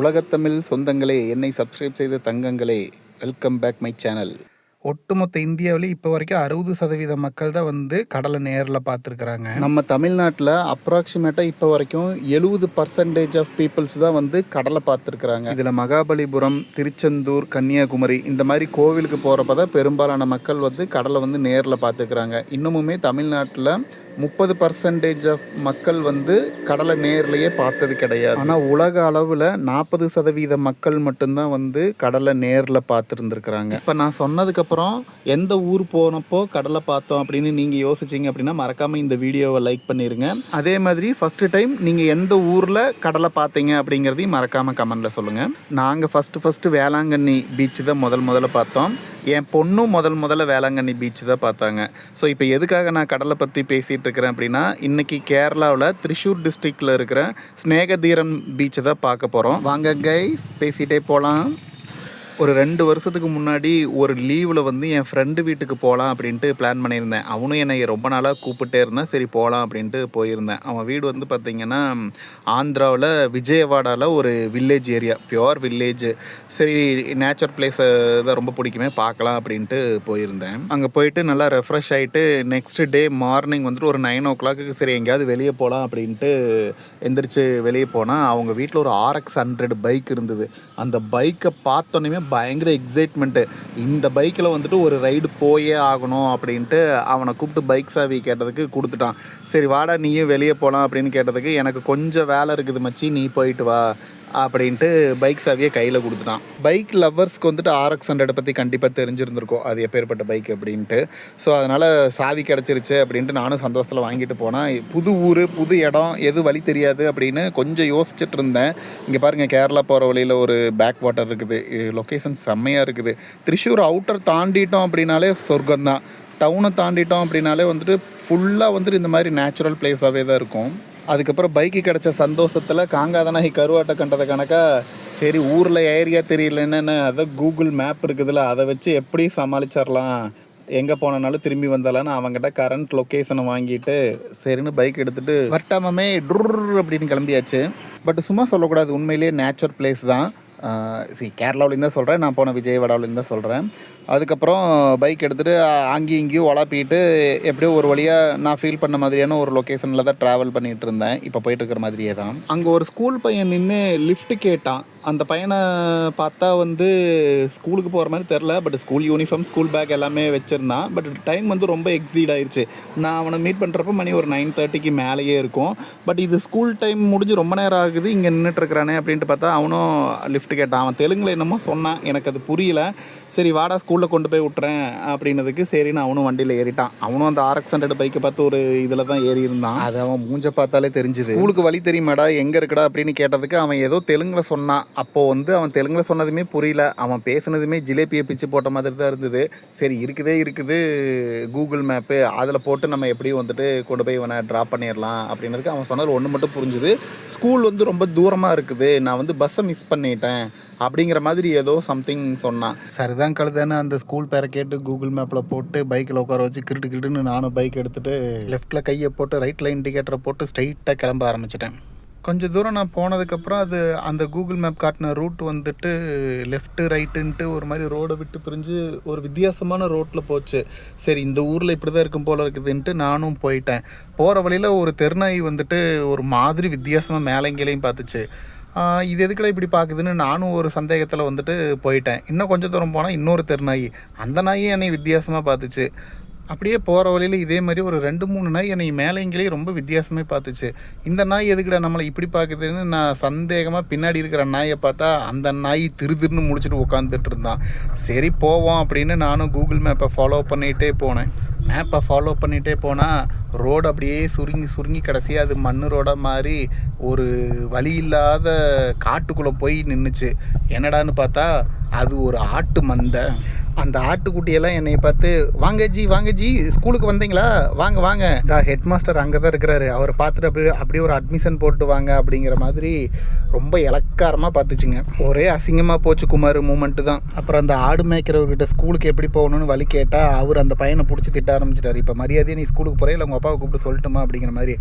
உலகத்தமிழ் சொந்தங்களே, என்னை சப்ஸ்கிரைப் செய்த தங்கங்களே, வெல்கம் பேக் மை சேனல். ஒட்டுமொத்த இந்தியாவிலே இப்போ வரைக்கும் 60% மக்கள் தான் கடலை நேரில் பார்த்துருக்குறாங்க. நம்ம தமிழ்நாட்டில் அப்ராக்சிமேட்டாக இப்போ வரைக்கும் 70% ஆஃப் பீப்புள்ஸ் தான் கடலை பார்த்துருக்குறாங்க. இதில் மகாபலிபுரம், திருச்செந்தூர், கன்னியாகுமரி இந்த மாதிரி கோவிலுக்கு போகிறப்ப தான் பெரும்பாலான மக்கள் கடலை நேரில் பார்த்துருக்குறாங்க. இன்னமுமே தமிழ்நாட்டில் 30% ஆஃப் மக்கள் கடலை நேர்லேயே பார்த்தது கிடையாது. ஆனால் உலக அளவில் 40% மக்கள் மட்டும்தான் கடலை நேரில் பார்த்துருந்துருக்குறாங்க. இப்போ நான் சொன்னதுக்கப்புறம் எந்த ஊர் போனப்போ கடலை பார்த்தோம் அப்படின்னு நீங்கள் யோசிச்சிங்க அப்படின்னா மறக்காமல் இந்த வீடியோவை லைக் பண்ணிடுங்க. அதே மாதிரி ஃபஸ்ட்டு டைம் நீங்கள் எந்த ஊரில் கடலை பார்த்தீங்க அப்படிங்கிறதையும் மறக்காமல் கமெண்டில் சொல்லுங்கள். நாங்கள் ஃபஸ்ட்டு வேளாங்கண்ணி பீச்சு தான் முதல்ல பார்த்தோம். என் பொண்ணும் முதல்ல வேளாங்கண்ணி பீச் தான் பார்த்தாங்க. ஸோ இப்போ எதுக்காக நான் கடலை பற்றி பேசிகிட்டு இருக்கிறேன் அப்படின்னா, இன்றைக்கி கேரளாவில் திரிசூர் டிஸ்ட்ரிக்டில் இருக்கிற ஸ்நேகதீரம் பீச்சை தான் பார்க்க போகிறோம். வாங்க கைஸ், பேசிகிட்டே போகலாம். ஒரு 2 வருஷத்துக்கு முன்னாடி ஒரு லீவில் என் ஃப்ரெண்டு வீட்டுக்கு போகலாம் அப்படின்ட்டு பிளான் பண்ணியிருந்தேன். அவனும் என்னை ரொம்ப நாளாக கூப்பிட்டே இருந்தேன். சரி போகலாம் அப்படின்ட்டு போயிருந்தேன். அவன் வீடு பார்த்திங்கன்னா ஆந்திராவில் விஜயவாடாவில் ஒரு வில்லேஜ் ஏரியா, பியோர் வில்லேஜ். சரி நேச்சுரல் பிளேஸை தான் ரொம்ப பிடிக்குமே, பார்க்கலாம் அப்படின்ட்டு போயிருந்தேன். அங்கே போயிட்டு நல்லா ரெஃப்ரெஷ் ஆகிட்டு நெக்ஸ்ட் டே மார்னிங் ஒரு 9 o'clock சரி எங்கேயாவது வெளியே போகலாம் அப்படின்ட்டு எந்திரிச்சு வெளியே போனால் அவங்க வீட்டில் ஒரு RX 100 பைக் இருந்தது. அந்த பைக்கை பார்த்தோன்னே பயங்கர எக்ஸைட்மெண்ட்டு. இந்த பைக்கில் ஒரு ரைடு போயே ஆகணும் அப்படின்ட்டு அவனை கூப்பிட்டு பைக் சாவி கேட்டதுக்கு கொடுத்துட்டான். சரி வாடா நீயும் வெளியே போகலாம் அப்படின்னு கேட்டதுக்கு எனக்கு கொஞ்சம் வேலை இருக்குது மச்சி, நீ போயிட்டு வா அப்படின்ட்டு பைக் சாவியை கையில் கொடுத்துட்டான். பைக் லவ்வர்ஸ்க்கு RX 100 பற்றி கண்டிப்பாக தெரிஞ்சிருந்திருக்கும், அது எப்பேற்பட்ட பைக் அப்படின்ட்டு. ஸோ அதனால் சாவி கிடச்சிருச்சு அப்படின்ட்டு நானும் சந்தோஷத்தில் வாங்கிட்டு போனேன். புது ஊர், புது இடம், எது வழி தெரியாது அப்படின்னு கொஞ்சம் யோசிச்சுட்டு இருந்தேன். இங்கே பாருங்கள், கேரளா போகிற வழியில் ஒரு பேக் வாட்டர் இருக்குது. லொக்கேஷன் செம்மையாக இருக்குது. திரிசூர் அவுட்டர் தாண்டிட்டோம் அப்படின்னாலே சொர்க்கம்தான். டவுனை தாண்டிட்டோம் அப்படின்னாலே ஃபுல்லாக இந்த மாதிரி நேச்சுரல் பிளேஸாகவே தான் இருக்கும். அதுக்கப்புறம் பைக்கு கிடச்ச சந்தோஷத்தில் காங்காதனாகி கருவாட்டை கண்டதை கணக்கா சரி ஊரில் ஏரியா தெரியல என்னென்ன அதை கூகுள் மேப் இருக்குதுல்ல, அதை வச்சு எப்படி சமாளிச்சிடலாம், எங்கே போனாலும் திரும்பி வந்தாலான்னு அவங்ககிட்ட கரண்ட் லொக்கேஷனை வாங்கிட்டு சரின்னு பைக் எடுத்துகிட்டு வட்டாமமே ட்ருர் அப்படின்னு கிளம்பியாச்சு. பட் சும்மா சொல்லக்கூடாது, உண்மையிலேயே நேச்சுரல் பிளேஸ் தான். கேரளாவிலேருந்து தான் சொல்கிறேன், நான் போன விஜயவாடாவிலேருந்து தான் சொல்கிறேன். அதுக்கப்புறம் பைக் எடுத்துகிட்டு அங்கேயும் இங்கேயும் உழப்பிட்டு எப்படியோ ஒரு வழியாக நான் ஃபீல் பண்ண மாதிரியான ஒரு லொக்கேஷனில் தான் ட்ராவல் பண்ணிகிட்டு இருந்தேன். இப்போ போயிட்டுருக்கிற மாதிரியே தான். அங்கே ஒரு ஸ்கூல் பையன் நின்று லிஃப்ட் கேட்டான். அந்த பையனை பார்த்தா ஸ்கூலுக்கு போகிற மாதிரி தெரில. But school uniform, school bag எல்லாமே வச்சுருந்தான். பட் டைம் ரொம்ப எக்ஸீட் ஆயிடுச்சு. நான் அவனை மீட் பண்ணுறப்ப மணி ஒரு 9:30க்கு மேலேயே இருக்கும். பட் இது ஸ்கூல் டைம் முடிஞ்சு ரொம்ப நேரம் ஆகுது, இங்கே நின்றுட்டுருக்கிறானே அப்படின்ட்டு பார்த்தா அவனும் லிஃப்ட் கேட்டான். அவன் தெலுங்கில் என்னமோ சொன்னான், எனக்கு அது புரியல. சரி வாடா ஸ்கூலில் கொண்டு போய் விட்றேன் அப்படின்னதுக்கு சரின்னு அவனும் வண்டியில் ஏறிட்டான். அவனும் அந்த RX 100 பைக்கை பார்த்து ஒரு இதில் தான் ஏறி இருந்தான். அது அவன் மூஞ்ச பார்த்தாலே தெரிஞ்சுது. ஸ்கூலுக்கு வழி தெரியுமாடா, எங்கே இருக்குடா அப்படின்னு கேட்டதுக்கு அவன் ஏதோ தெலுங்கில் சொன்னான். அப்போது அவன் தெலுங்கில் சொன்னதுமே புரியல. அவன் பேசுனதுமே ஜிலேபியை பிச்சு போட்ட மாதிரி தான் இருந்தது. சரி இருக்குது கூகுள் மேப்பு, அதில் போட்டு நம்ம எப்படியும் கொண்டு போய் இவனை ட்ராப் பண்ணிடலாம் அப்படின்னதுக்கு அவன் சொன்னது ஒன்று மட்டும் புரிஞ்சுது. ஸ்கூல் ரொம்ப தூரமாக இருக்குது, நான் பஸ்ஸை மிஸ் பண்ணிட்டேன் அப்படிங்கிற மாதிரி ஏதோ சம்திங் சொன்னான். சரிதான் கழுதானே அந்த ஸ்கூல் பேரை கேட்டு கூகுள் மேப்பில் போட்டு பைக்கில் உட்கார வச்சு கிருட்டுன்னு நானும் பைக் எடுத்துகிட்டு லெஃப்ட்டில் கையை போட்டு ரைட்டில் இண்டிகேட்டரை போட்டு ஸ்ட்ரைட்டாக கிளம்ப ஆரம்பிச்சிட்டேன். கொஞ்சம் தூரம் நான் போனதுக்கப்புறம் அது அந்த கூகுள் மேப் காட்டின ரூட் லெஃப்ட்டு ரைட்டுன்ட்டு ஒரு மாதிரி ரோடை விட்டு பிரிஞ்சு ஒரு வித்தியாசமான ரோட்டில் போச்சு. சரி இந்த ஊரில் இப்படி தான் இருக்கும் போல் இருக்குதுன்ட்டு நானும் போயிட்டேன். போகிற வழியில் ஒரு தெருநாய் ஒரு மாதிரி வித்தியாசமாக மேலேங்களையும் பார்த்துச்சு. இது எதுக்குள்ள இப்படி பார்க்குதுன்னு நானும் ஒரு சந்தேகத்தில் போயிட்டேன். இன்னும் கொஞ்சம் தூரம் போனால் இன்னொரு தெருநாய், அந்த நாயும் என்னை வித்தியாசமாக பார்த்துச்சு. அப்படியே போகிற வழியில் இதே மாதிரி ஒரு 2-3 நாய் என்னை மேலேங்களையும் ரொம்ப வித்தியாசமாக பார்த்துச்சு. இந்த நாய் எதுக்குடா நம்மளை இப்படி பார்க்குதுன்னு நான் சந்தேகமாக பின்னாடி இருக்கிற நாயை பார்த்தா அந்த நாய் திருன்னு முழிச்சிட்டு உட்காந்துட்டு இருந்தான். சரி போவோம் அப்படின்னு நானும் கூகுள் மேப்பை ஃபாலோ பண்ணிகிட்டே போனேன். மேப்பை ஃபாலோ பண்ணிகிட்டே போனால் ரோடு அப்படியே சுருங்கி கடைசியாக அது மண் ரோடாக மாதிரி ஒரு வழி இல்லாத காட்டுக்குள்ளே போய் நின்றுச்சு. என்னடான்னு பார்த்தா அது ஒரு ஆட்டு மந்தை. அந்த ஆட்டுக்குட்டியெல்லாம் என்னை பார்த்து வாங்க ஜி ஸ்கூலுக்கு வந்தீங்களா, வாங்க வாங்க, ஹெட் மாஸ்டர் அங்கே தான் இருக்கிறாரு, அவரை பார்த்துட்டு அப்படியே ஒரு அட்மிஷன் போட்டு வாங்க அப்படிங்கிற மாதிரி ரொம்ப இலக்காரமாக பார்த்துச்சுங்க. ஒரே அசிங்கமாக போச்சு குமார் மூமெண்ட்டு தான். அப்புறம் அந்த ஆடு மேய்க்கிறவர்கிட்ட ஸ்கூலுக்கு எப்படி போகணும்னு வழி கேட்டால் அவர் அந்த பையனை பிடிச்சி திட்ட ஆரம்பிச்சிட்டாரு. இப்போ மரியாதையை நீ ஸ்கூலுக்கு போகிறே இல்லை உங்கள் அப்பாவை கூப்பிட்டு சொல்லட்டுமா அப்படிங்கிற மாதிரி.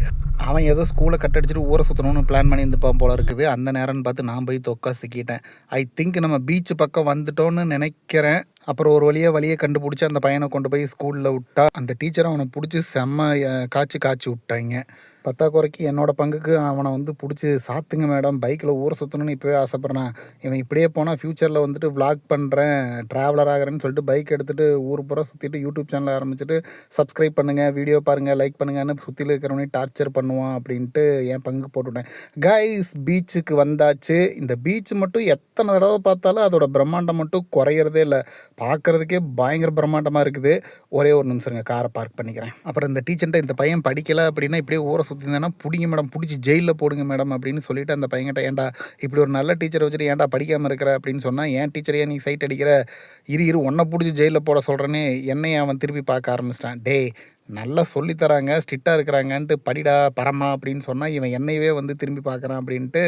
அவன் ஏதோ ஸ்கூலை கட்டடிச்சிட்டு ஊரை சுற்றணும்னு பிளான் பண்ணி இருந்துப்பான் போல இருக்குது. அந்த நேரம்னு பார்த்து நான் போய் தொக்கா சிக்கிட்டேன். ஐ திங்க் நம்ம பீச்சு பக்கம் வந்துட்டோன்னு நினைக்கிறேன். அப்புறம் ஒரு வழியை கண்டுபிடிச்சி அந்த பையனை கொண்டு போய் ஸ்கூலில் விட்டா அந்த டீச்சரை அவனை பிடிச்சி செம்ம காய்ச்சி விட்டாங்க. பத்தாக்குறைக்கு என்னோடய பங்குக்கு அவனை வந்து பிடிச்சி சாத்துங்க மேடம், பைக்கில் ஊரை சுற்றணும்னு இப்போவே ஆசைப்பட்றேன், இவன் இப்படியே போனால் ஃப்யூச்சரில் வந்துட்டு விளாக் பண்ணுறேன், ட்ராவலர் ஆகிறேன்னு சொல்லிட்டு பைக் எடுத்துகிட்டு ஊர் பூரா சுற்றிட்டு யூடியூப் சேனல் ஆரம்பிச்சுட்டு சப்ஸ்கிரைப் பண்ணுங்கள், வீடியோ பாருங்கள், லைக் பண்ணுங்கன்னு சுற்றியில் இருக்கிறவனே டார்ச்சர் பண்ணுவான் அப்படின்ட்டு என் பங்கு போட்டுவிட்டேன். கைஸ், பீச்சுக்கு வந்தாச்சு. இந்த பீச்சு மட்டும் எத்தனை தடவை பார்த்தாலும் அதோட பிரம்மாண்டம் மட்டும் குறையிறதே இல்லை. பார்க்குறதுக்கே பயங்கர பிரம்மாண்டமாக இருக்குது. ஒரே ஒரு நிமிஷங்க, காரை பார்க் பண்ணிக்கிறேன். அப்புறம் இந்த டீச்சர்கிட்ட இந்த பையன் படிக்கலை அப்படின்னா இப்படியே ஊரை சுற்றிருந்தேன்னா பிடிங்க மேடம், பிடிச்சி ஜெயிலில் போடுங்க மேடம் அப்படின்னு சொல்லிட்டு அந்த பையன்கிட்ட, ஏன்டா இப்படி ஒரு நல்ல டீச்சரை வச்சுட்டு ஏன்டா படிக்காமல் இருக்கிற அப்படின்னு சொன்னால், ஏன் டீச்சரையே நீ சைட் அடிக்கிற, இரு ஒன்றை பிடிச்சி ஜெயிலில் போட சொல்கிறேன்னு என்னையை அவன் திருப்பி பார்க்க ஆரம்பிச்சிட்டான். டே, நல்லா சொல்லித்தராங்க, ஸ்ட்ரிக்டாக இருக்கிறாங்கன்ட்டு படிடா பரமா அப்படின்னு சொன்னால் இவன் என்னையவே வந்து திரும்பி பார்க்குறான் அப்படின்ட்டு.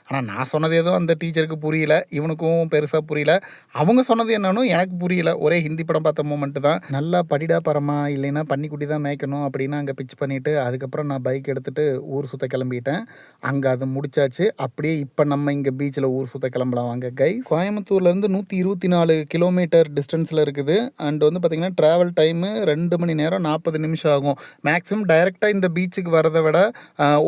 ஆனால் நான் சொன்னது எதுவும் அந்த டீச்சருக்கு புரியல, இவனுக்கும் பெருசாக புரியல. அவங்க சொன்னது என்னன்னு எனக்கு புரியல. ஒரே ஹிந்தி படம் பார்த்த மூமெண்ட்டு தான். நல்லா படிடா பரமா, இல்லைன்னா பன்னிக்குட்டி தான் மேய்க்கணும் அப்படின்னு அங்கே பிச் பண்ணிவிட்டு அதுக்கப்புறம் நான் பைக் எடுத்துகிட்டு ஊர் சுற்ற கிளம்பிட்டேன். அங்கே அது முடிச்சாச்சு. அப்படியே இப்போ நம்ம இங்கே பீச்சில் ஊர் சுற்ற கிளம்பலாம் வாங்க கைஸ். கோயம்புத்தூர்லேருந்து 124 கிலோமீட்டர் டிஸ்டன்ஸில் இருக்குது. அண்ட் வந்து பார்த்திங்கன்னா ட்ராவல் டைமு 2 மணி நேரம் 40 நிமிஷம் ஆகும். மேக்ஸிமம் டைரெக்டாக இந்த பீச்சுக்கு வரதை விட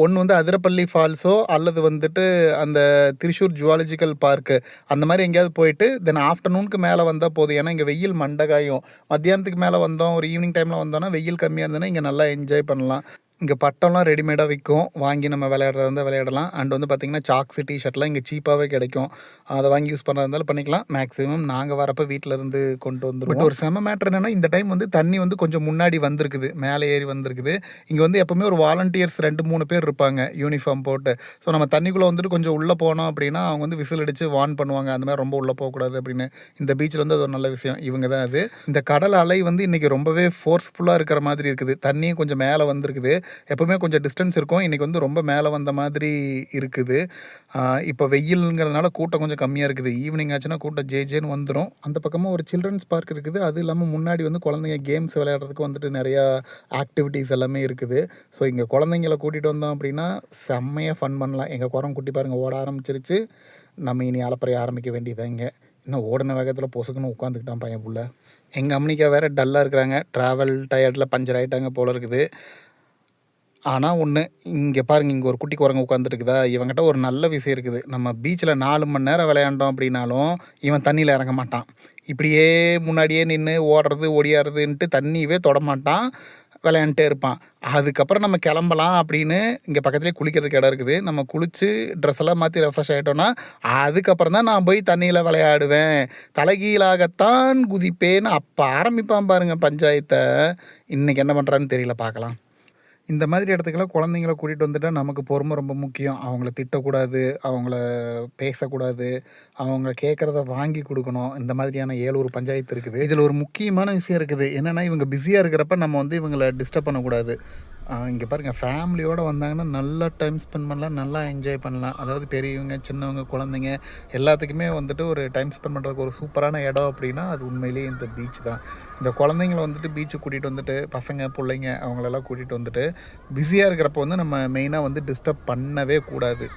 ஒன்று வந்து அதிரப்பள்ளி ஃபால்ஸோ அல்லது வந்துட்டு அந்த திரிசூர் ஜுவாலஜிக்கல் பார்க்கு அந்த மாதிரி எங்கேயாவது போயிட்டு தென் ஆஃப்டர்நூனுக்கு மேலே வந்தால் போதும். ஏன்னா இங்கே வெயில் மண்டகாயும். மத்தியானத்துக்கு மேலே வந்தோம், ஒரு ஈவினிங் டைமில் வந்தோன்னா வெயில் கம்மியாக இருந்ததுன்னா இங்கே நல்லா என்ஜாய் பண்ணலாம். இங்கே பட்டம்லாம் ரெடிமேடாக விற்கும், வாங்கி நம்ம விளையாடுறதா இருந்தால் விளையாடலாம். அண்ட் வந்து பார்த்திங்கன்னா சாக்ஸு டிஷர்ட்லாம் இங்கே சீப்பாகவே கிடைக்கும். அதை வாங்கி யூஸ் பண்ணுறதா இருந்தாலும் பண்ணிக்கலாம். மேக்ஸிமம் நாங்கள் வரப்போ வீட்டிலேருந்து கொண்டு வந்துடுவோம். பட் ஒரு செம மேட்ரு என்னென்னா, இந்த டைம் வந்து தண்ணி வந்து கொஞ்சம் முன்னாடி வந்திருக்குது, மேலே ஏறி வந்திருக்குது. இங்கே வந்து எப்போவுமே ஒரு வாலண்டியர்ஸ் 2-3 பேர் இருப்பாங்க யூனிஃபார்ம் போட்டு. ஸோ நம்ம தண்ணிக்குள்ளே வந்துட்டு கொஞ்சம் உள்ளே போனோம் அப்படின்னா அவங்க வந்து விசில் அடித்து வார்ன் பண்ணுவாங்க, அந்த மாதிரி ரொம்ப உள்ளே போகக்கூடாது அப்படின்னு. இந்த பீச்சில் வந்து அது ஒரு நல்ல விஷயம். இவங்க தான் அது. இந்த கடல் அலை வந்து இன்றைக்கி ரொம்பவே ஃபோர்ஸ்ஃபுல்லாக இருக்கிற மாதிரி இருக்குது. தண்ணியும் கொஞ்சம் மேலே வந்திருக்குது. எப்போவுமே கொஞ்சம் டிஸ்டன்ஸ் இருக்கும், இன்றைக்கி வந்து ரொம்ப மேலே வந்த மாதிரி இருக்குது. இப்போ வெயிலுங்கிறதுனால கூட்டம் கொஞ்சம் கம்மியாக இருக்குது. ஈவினிங் ஆச்சுன்னா கூட்டம் ஜேன்னு வந்துடும். அந்த பக்கமாக ஒரு சில்ட்ரன்ஸ் பார்க் இருக்குது. அது இல்லாமல் முன்னாடி வந்து குழந்தைங்க கேம்ஸ் விளையாடுறதுக்கு வந்துட்டு நிறையா ஆக்டிவிட்டீஸ் எல்லாமே இருக்குது. ஸோ இங்கே குழந்தைங்கள கூட்டிகிட்டு வந்தோம் அப்படின்னா செம்மையாக ஃபன் பண்ணலாம். எங்கள் குரம் குட்டி பாருங்கள் ஓட ஆரம்பிச்சிருச்சு. நம்ம இனி அலப்பறைய ஆரம்பிக்க வேண்டியதான். இங்கே இன்னும் ஓடின வேகத்தில் பொசுக்குன்னு உட்காந்துக்கிட்டான் பையன் புள்ள. எங்கள் அம்னிக்கா வேறு டல்லாக இருக்கிறாங்க, ட்ராவல் டயர்டில் பஞ்சர் ஆகிட்டாங்க போல இருக்குது. ஆனால் ஒன்று, இங்கே பாருங்கள், இங்கே ஒரு குட்டி குரங்கு உட்காந்துருக்குதா. இவங்ககிட்ட ஒரு நல்ல விஷயம் இருக்குது. நம்ம பீச்சில் 4 மணி நேரம் விளையாண்டோம் அப்படின்னாலும் இவன் தண்ணியில் இறங்க மாட்டான். இப்படியே முன்னாடியே நின்று ஓடுறது ஒடியாடுறதுன்ட்டு தண்ணியவே தொடமாட்டான், விளையாண்டுட்டே இருப்பான். அதுக்கப்புறம் நம்ம கிளம்பலாம் அப்படின்னு இங்கே பக்கத்துலேயே குளிக்கிறதுக்கு இடம் இருக்குது. நம்ம குளித்து ட்ரெஸ் எல்லாம் மாற்றி ரெஃப்ரெஷ் ஆகிட்டோன்னா அதுக்கப்புறம் தான் நான் போய் தண்ணியில் விளையாடுவேன், தலைகீழாகத்தான் குதிப்பேன்னு அப்போ ஆரம்பிப்பான் பாருங்கள் பஞ்சாயத்தை. இன்றைக்கி என்ன பண்ணுறான்னு தெரியல, பார்க்கலாம். இந்த மாதிரி இடத்துக்கெல்லாம் குழந்தைங்கள கூட்டிகிட்டு வந்துட்டால் நமக்கு பொறுமை ரொம்ப முக்கியம். அவங்கள திட்டக்கூடாது, அவங்கள பேசக்கூடாது, அவங்க கேட்குறத வாங்கி கொடுக்கணும். இந்த மாதிரியான 7 பஞ்சாயத்து இருக்குது. இதில் ஒரு முக்கியமான விஷயம் இருக்குது. என்னென்னா, இவங்க பிஸியாக இருக்கிறப்ப நம்ம வந்து இவங்களை டிஸ்டர்ப் பண்ணக்கூடாது. இங்கே பாருங்கள், ஃபேமிலியோடு வந்தாங்கன்னா நல்லா டைம் ஸ்பெண்ட் பண்ணலாம், நல்லா என்ஜாய் பண்ணலாம். அதாவது பெரியவங்க, சின்னவங்க, குழந்தைங்க எல்லாத்துக்குமே வந்துட்டு ஒரு டைம் ஸ்பெண்ட் பண்ணுறதுக்கு ஒரு சூப்பரான இடம் அப்படின்னா அது உண்மையிலேயே இந்த பீச் தான். இந்த குழந்தைங்கள வந்துட்டு பீச்சுக்கு கூட்டிகிட்டு வந்துட்டு, பசங்க பிள்ளைங்க அவங்களெல்லாம் கூட்டிகிட்டு வந்துட்டு பிஸியாக இருக்கிறப்ப வந்து நம்ம மெயினாக வந்து டிஸ்டர்ப் பண்ணவே கூடாது.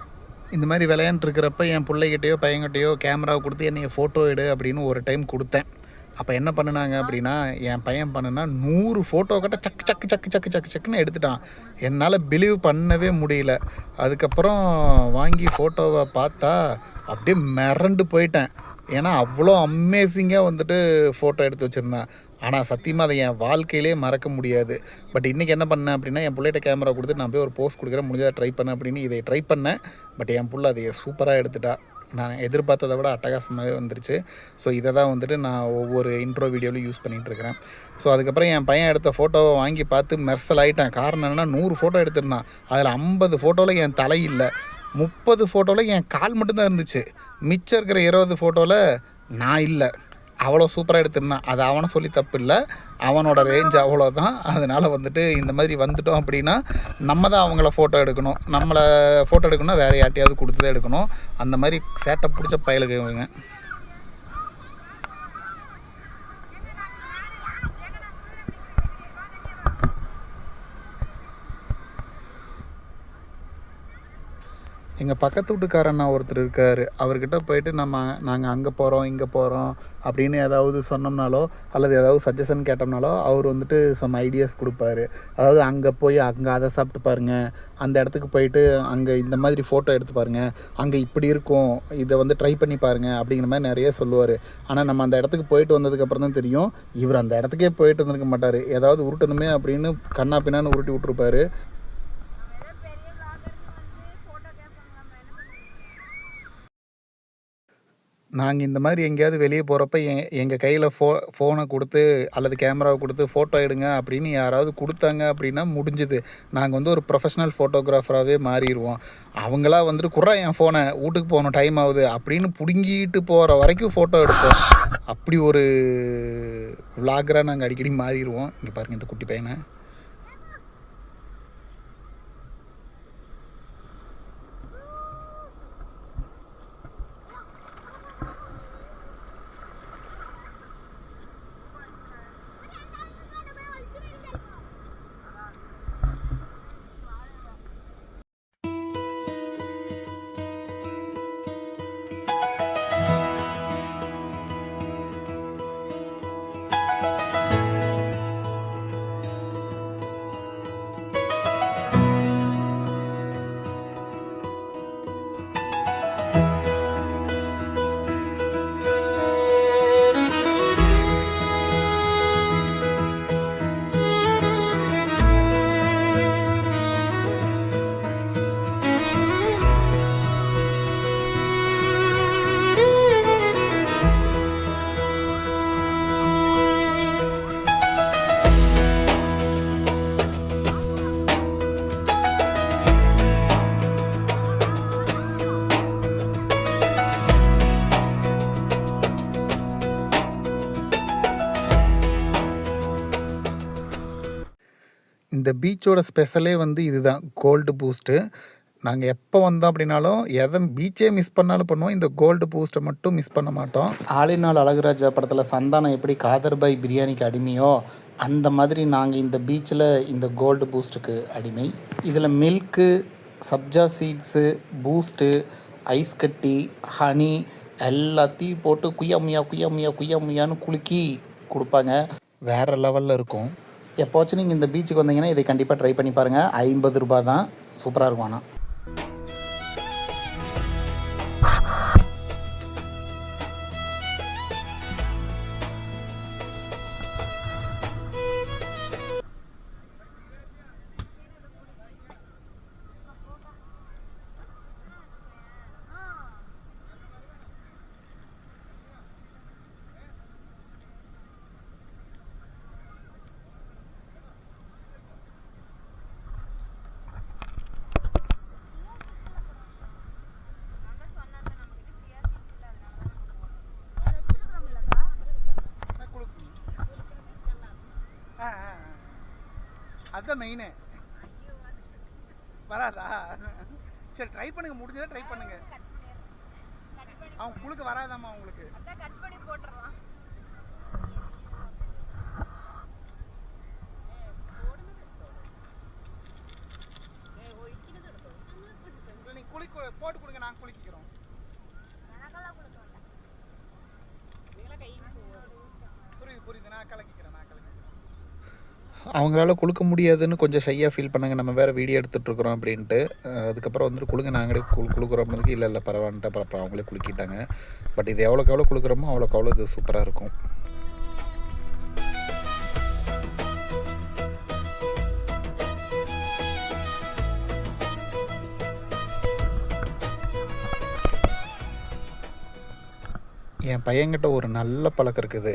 இந்த மாதிரி விளையாண்டுருக்கிறப்ப என் பிள்ளைகிட்டையோ பையன்கிட்டையோ கேமராவை கொடுத்து என்னைய ஃபோட்டோ எடு அப்படின்னு ஒரு டைம் கொடுத்தேன். அப்போ என்ன பண்ணினாங்க அப்படின்னா, என் பையன் பண்ணுனா 100 ஃபோட்டோ கிட்ட சக்குன்னு எடுத்துட்டான். என்னால் பிலீவ் பண்ணவே முடியல. அதுக்கப்புறம் வாங்கி ஃபோட்டோவை பார்த்தா அப்படியே மிரண்டு போயிட்டேன். ஏன்னா அவ்வளோ அமேசிங்காக வந்துட்டு ஃபோட்டோ எடுத்து வச்சுருந்தேன். ஆனால் சத்தியமாக அதை என் வாழ்க்கையிலே மறக்க முடியாது. பட் இன்றைக்கி என்ன பண்ணேன் அப்படின்னா, என் பிள்ளைகிட்ட கேமரா கொடுத்து நான் போய் ஒரு போஸ்ட் கொடுக்குறேன், முடிஞ்சால் ட்ரை பண்ணேன் அப்படின்னு இதை ட்ரை பண்ணேன். பட் என் பிள்ளை அதை சூப்பராக எடுத்துட்டா. நான் எதிர்பார்த்ததை விட அட்டகாசமாகவே வந்துருச்சு. ஸோ இதை தான் வந்துட்டு நான் ஒவ்வொரு இன்ட்ரோ வீடியோவிலும் யூஸ் பண்ணிகிட்ருக்கிறேன். ஸோ அதுக்கப்புறம் என் பையன் எடுத்த ஃபோட்டோவை வாங்கி பார்த்து மெர்சல் ஆகிட்டேன். காரணம் என்னென்னா, 100 ஃபோட்டோ எடுத்திருந்தான். அதில் 50 ஃபோட்டோவில் என் தலை இல்லை, 30 ஃபோட்டோவில் என் கால் மட்டும்தான் இருந்துச்சு. மிச்சம் இருக்கிற 20 ஃபோட்டோவில் நான் இல்லை. அவ்வளோ சூப்பராக எடுத்திருந்தான். அது அவனை சொல்லி தப்பு இல்லை, அவனோட ரேஞ்ச் அவ்வளோதான். அதனால் வந்துட்டு இந்த மாதிரி வந்துட்டோம் அப்படின்னா நம்ம தான் அவங்கள ஃபோட்டோ எடுக்கணும். நம்மளை ஃபோட்டோ எடுக்கணும்னா வேறு யார்ட்டையாவது கொடுத்து தான் எடுக்கணும். அந்த மாதிரி சேட்டை பிடிச்ச பயலுக்கு இவங்க. எங்கள் பக்கத்து வீட்டுக்காரண்ணா ஒருத்தர் இருக்கார். அவர்கிட்ட போயிட்டு நாங்கள் அங்கே போகிறோம் இங்கே போகிறோம் அப்படின்னு ஏதாவது சொன்னோம்னாலோ அல்லது ஏதாவது சஜஷன் கேட்டோம்னாலோ அவர் வந்துட்டு சம் ஐடியாஸ் கொடுப்பாரு. அதாவது அங்கே போய் அங்கே அதை சாப்பிட்டு பாருங்கள், அந்த இடத்துக்கு போயிட்டு அங்கே இந்த மாதிரி ஃபோட்டோ எடுத்து பாருங்கள், அங்கே இப்படி இருக்கும், இதை வந்து ட்ரை பண்ணி பாருங்கள் அப்படிங்கிற மாதிரி நிறைய சொல்லுவார். ஆனால் நம்ம அந்த இடத்துக்கு போயிட்டு வந்ததுக்கப்புறம் தான் தெரியும், இவர் அந்த இடத்துக்கே போயிட்டு வந்துருக்க மாட்டார். ஏதாவது உருட்டணுமே அப்படின்னு கண்ணா பின்னான்னு உருட்டி விட்ருப்பாரு. நாங்கள் இந்த மாதிரி எங்கேயாவது வெளியே போகிறப்ப எங்கள் கையில் ஃபோனை கொடுத்து அல்லது கேமராவை கொடுத்து ஃபோட்டோ எடுங்க அப்படின்னு யாராவது கொடுத்தாங்க அப்படின்னா முடிஞ்சுது. நாங்கள் வந்து ஒரு ப்ரொஃபஷ்னல் ஃபோட்டோகிராஃபராகவே மாறிடுவோம். அவங்களா வந்துட்டு குறா என் ஃபோனை, வீட்டுக்கு போகணும் டைம் ஆகுது அப்படின்னு பிடுங்கிட்டு போகிற வரைக்கும் ஃபோட்டோ எடுப்போம். அப்படி ஒரு விளாகராக நாங்கள் அடிக்கடி மாறிடுவோம். இங்கே பாருங்கள் இந்த குட்டி பையனை. இந்த பீச்சோட ஸ்பெஷலே வந்து இதுதான், கோல்டு பூஸ்ட்டு. நாங்கள் எப்போ வந்தோம் அப்படின்னாலும் பீச்சே மிஸ் பண்ணாலும் பண்ணுவோம், இந்த கோல்டு பூஸ்ட்டை மட்டும் மிஸ் பண்ண மாட்டோம். ஆளினால் அழகுராஜா படத்தில் சந்தானம் எப்படி காதர்பாய் பிரியாணிக்கு அடிமையோ அந்த மாதிரி நாங்கள் இந்த பீச்சில் இந்த கோல்டு பூஸ்ட்டுக்கு அடிமை. இதில் milk, sabja seeds, Boost, ice கட்டி, ஹனி எல்லாத்தையும் போட்டு குய்யாமுயான்னு குலுக்கி கொடுப்பாங்க. வேறு லெவலில் இருக்கும். எப்போச்சும் நீங்கள் இந்த பீச்சுக்கு வந்தீங்கன்னா இதை கண்டிப்பாக ட்ரை பண்ணி பாருங்கள். 50 ரூபா தான், சூப்பராக இருக்கும். ஆனால் அதுதான் மெயினு. வராதா? சரி ட்ரை பண்ணுங்க, முடிஞ்சதா ட்ரை பண்ணுங்க. அவங்க குளுக்கு வராதாம்மா உங்களுக்கு? கட் பண்ணி போட்டுறலாம். நீங்க குளிக்க போட்டு கொடுங்க, நாங்கள் குளிக்கிறோம். புரியுது, நான் கலக்கிக்கிறேன். அவங்களால குளுக்க முடியாதுன்னு கொஞ்சம் ஷையாக ஃபீல் பண்ணாங்க, நம்ம வேறு வீடியோ எடுத்துகிட்ருக்குறோம் அப்படின்ட்டு. அதுக்கப்புறம் வந்து குளுங்க, நாங்களே குளுக்குறோம் அப்படின்றதுக்கு இல்லை பரவாயில்ன்ட்டு அப்புறம் அவங்களே குளுக்கிட்டாங்க. பட் இது எவ்வளோக்கு எவ்வளோ குளுக்குறோமோ அவ்வளோக்கு அவ்வளோ இது சூப்பராக இருக்கும். என் பையன்கிட்ட ஒரு நல்ல பழக்கம் இருக்குது.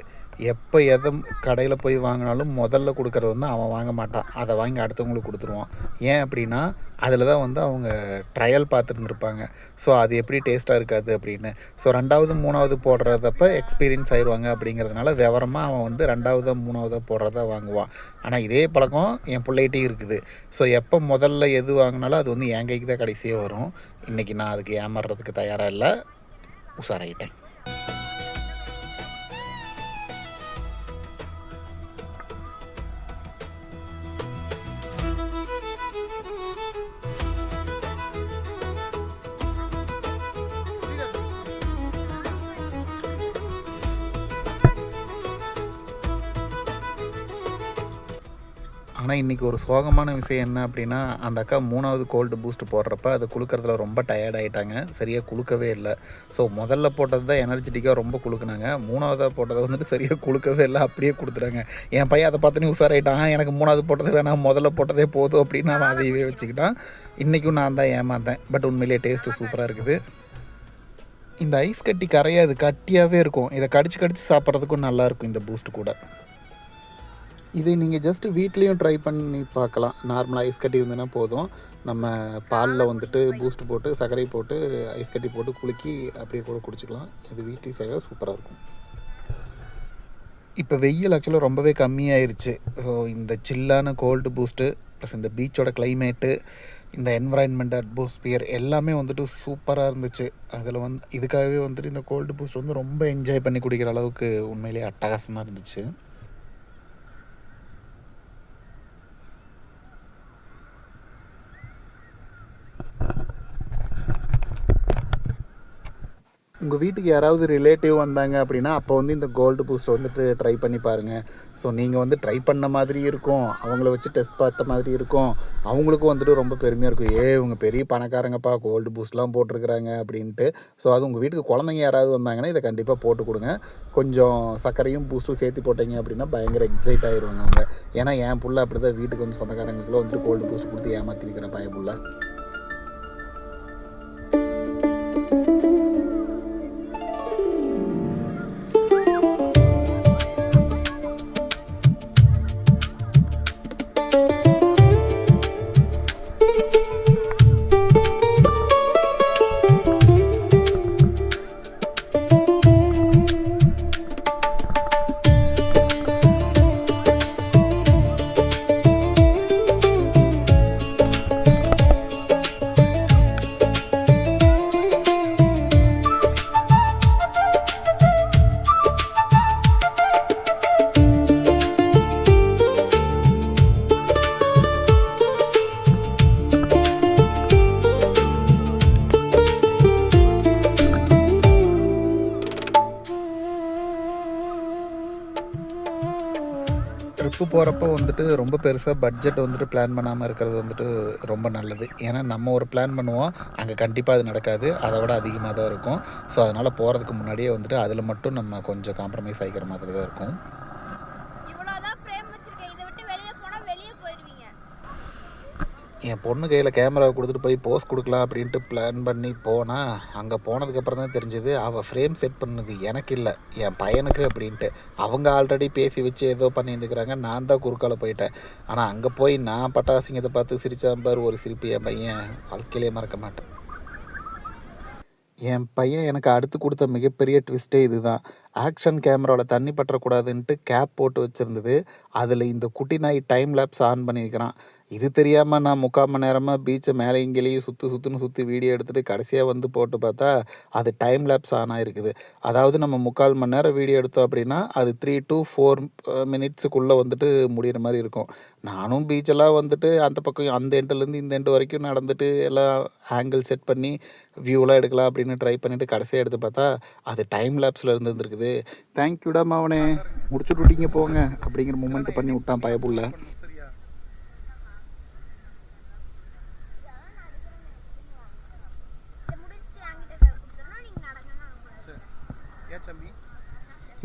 எப்போ எதை கடையில் போய் வாங்கினாலும் முதல்ல கொடுக்கறது வந்து அவன் வாங்க மாட்டான். அதை வாங்கி அடுத்தவங்களுக்கு கொடுத்துருவான். ஏன் அப்படின்னா, அதில் தான் வந்து அவங்க ட்ரையல் பார்த்துருந்துருப்பாங்க. ஸோ அது எப்படி டேஸ்ட்டாக இருக்காது அப்படின்னு. ஸோ 2வது 3வது போடுறதப்ப எக்ஸ்பீரியன்ஸ் ஆயிடுவாங்க அப்படிங்கிறதுனால விவரமாக அவன் வந்து 2வது 3வது போடுறதா வாங்குவான். ஆனால் இதே பழக்கம் என் பிள்ளைகிட்டையும் இருக்குது. ஸோ எப்போ முதல்ல எது வாங்கினாலும் அது வந்து என் கைக்கு தான் கடைசியாக வரும். இன்றைக்கி நான் அதுக்கு ஏமாறுறதுக்கு தயாராக இல்லை. உஷாராயிட்டேன். ஆனால் இன்றைக்கி ஒரு சோகமான விஷயம் என்ன அப்படின்னா, அந்த அக்கா 3வது கோல்டு பூஸ்ட் போடுறப்ப அது குளுக்கறதுல ரொம்ப டயர்ட் ஆகிட்டாங்க. சரியாக குளுக்கவே இல்லை. ஸோ முதல்ல போட்டது தான் எனர்ஜெட்டிக்காக ரொம்ப குளுக்குனாங்க. 3வதாக போட்டதை வந்துட்டு சரியாக குளுக்கவே இல்லை, அப்படியே கொடுத்துட்டாங்க. என் பையன் அதை பார்த்தோன்னே உஷாராயிட்டான். எனக்கு 3வது போட்டது வேணாம், முதல்ல போட்டதே போதும் அப்படின்னு அவன் அதையவே வச்சுக்கிட்டான். இன்றைக்கும் நான் தான் ஏமாந்தேன். பட் உண்மையிலேயே டேஸ்ட்டு சூப்பராக இருக்குது. இந்த ஐஸ் கட்டி கரையாது, கட்டியாகவே இருக்கும். இதை கடிச்சு கடிச்சு சாப்பிட்றதுக்கும் நல்லாயிருக்கும் இந்த பூஸ்ட் கூட. இதை நீங்கள் ஜஸ்ட்டு வீட்லேயும் ட்ரை பண்ணி பார்க்கலாம். நார்மலாக ஐஸ் கட்டி இருந்ததுன்னா போதும். நம்ம பாலில் வந்துட்டு பூஸ்ட் போட்டு சர்க்கரை போட்டு ஐஸ் கட்டி போட்டு குலுக்கி அப்படியே கூட குடிச்சிக்கலாம். இது வீட்லேயும் செய்ய சூப்பராக இருக்கும். இப்போ வெயில் ஆக்சுவலாக ரொம்பவே கம்மியாயிருச்சு. ஸோ இந்த சில்லான கோல்டு பூஸ்ட்டு ப்ளஸ் இந்த பீச்சோட கிளைமேட்டு, இந்த என்விரான்மெண்ட் அட்மாஸ்பியர் எல்லாமே வந்துட்டு சூப்பராக இருந்துச்சு. அதில் வந்து இதுக்காகவே வந்துட்டு இந்த கோல்டு பூஸ்ட் வந்து ரொம்ப என்ஜாய் பண்ணி குடிக்கிற அளவுக்கு உண்மையிலேயே அட்டகாசமாக இருந்துச்சு. உங்கள் வீட்டுக்கு யாராவது ரிலேட்டிவ் வந்தாங்க அப்படின்னா, அப்போ வந்து இந்த கோல்டு பூஸ்ட் வந்துட்டு ட்ரை பண்ணி பாருங்கள். ஸோ நீங்கள் வந்து ட்ரை பண்ண மாதிரி இருக்கும், அவங்கள வச்சு டெஸ்ட் பார்த்த மாதிரி இருக்கும். அவங்களுக்கும் வந்துட்டு ரொம்ப பெருமையாக இருக்கும். இவங்க பெரிய பணக்காரங்கப்பா, கோல்டு பூஸ்ட்லாம் போட்டிருக்கிறாங்க அப்படின்ட்டு. ஸோ அது உங்கள் வீட்டுக்கு குழந்தைங்க யாராவது வந்தாங்கன்னா இதை கண்டிப்பாக போட்டு கொடுங்க. கொஞ்சம் சர்க்கரையும் பூஸ்ட்டும் சேர்த்து போட்டிங்க அப்படின்னா பயங்கர எக்ஸைட் ஆகிடுவாங்க அவங்க. ஏன்னா என் புள்ள அப்படி தான் வீட்டுக்கு வந்து சொந்தக்காரங்களுக்குள்ள வந்துட்டு கோல்டு பூஸ்ட் கொடுத்து ஏமாற்றிருக்கிறேன் பயப்புள்ள. ட்ரிப்பு போகிறப்போ வந்துட்டு ரொம்ப பெருசாக பட்ஜெட் வந்துட்டு பிளான் பண்ணாமல் இருக்கிறது வந்துட்டு ரொம்ப நல்லது. ஏன்னா நம்ம ஒரு பிளான் பண்ணுவோம், அங்கே கண்டிப்பாக அது நடக்காது, அதை விட அதிகமாக தான் இருக்கும். ஸோ அதனால் போகிறதுக்கு முன்னாடியே வந்துட்டு அதில் மட்டும் நம்ம கொஞ்சம் காம்ப்ரமைஸ் ஆகிக்கிற மாதிரி தான் இருக்கும். என் பொண்ணு கையில் கேமராவை கொடுத்துட்டு போய் போஸ் கொடுக்கலாம் அப்படின்ட்டு பிளான் பண்ணி போனால், அங்கே போனதுக்கப்புறம் தான் தெரிஞ்சது அவள் ஃப்ரேம் செட் பண்ணது எனக்கு இல்லை, என் பையனுக்கு அப்படின்ட்டு. அவங்க ஆல்ரெடி பேசி வச்சு ஏதோ பண்ணியிருந்துக்கிறாங்க, நான் தான் குறுக்கால போயிட்டேன். ஆனால் அங்கே போய் நான் பட்டாசிங்கத்தை பார்த்து சிரிச்சாம்பார் ஒரு சிரிப்பு என் பையன் வாழ்க்கையிலே மறக்க மாட்டேன். என் பையன் எனக்கு அடுத்து கொடுத்த மிகப்பெரிய ட்விஸ்ட்டே இதுதான். ஆக்ஷன் கேமராவில் தண்ணி பற்றக்கூடாதுன்ட்டு கேப் போட்டு வச்சுருந்தது. அதில் இந்த குட்டி நாய் டைம் லேப்ஸ் ஆன் பண்ணியிருக்கிறான். இது தெரியாமல் நான் 3/4 மணி நேரமாக பீச்சை மேலே இங்கேயும் சுற்றுன்னு சுற்றி வீடியோ எடுத்துகிட்டு கடைசியாக வந்து போட்டு பார்த்தா அது டைம் லேப்ஸ் ஆன் ஆகிருக்குது. அதாவது நம்ம 3/4 மணி நேரம் வீடியோ எடுத்தோம் அப்படின்னா அது 3 to 4 மினிட்ஸுக்குள்ளே வந்துட்டு முடிகிற மாதிரி இருக்கும். நானும் பீச்செல்லாம் வந்துட்டு அந்த பக்கம் அந்த எண்டுலேருந்து இந்த எண்டு வரைக்கும் நடந்துட்டு எல்லாம் ஆங்கிள் செட் பண்ணி வியூலாம் எடுக்கலாம் அப்படின்னு ட்ரை பண்ணிவிட்டு கடைசியாக எடுத்து பார்த்தா அது டைம் லேப்ஸில் இருந்துருக்குது. தேங்க்யூடா மாவனே, முடிச்சுட்டு விட்டீங்க போங்க அப்படிங்கிற மூமெண்ட் பண்ணி விட்டான் பயப்புள்ள.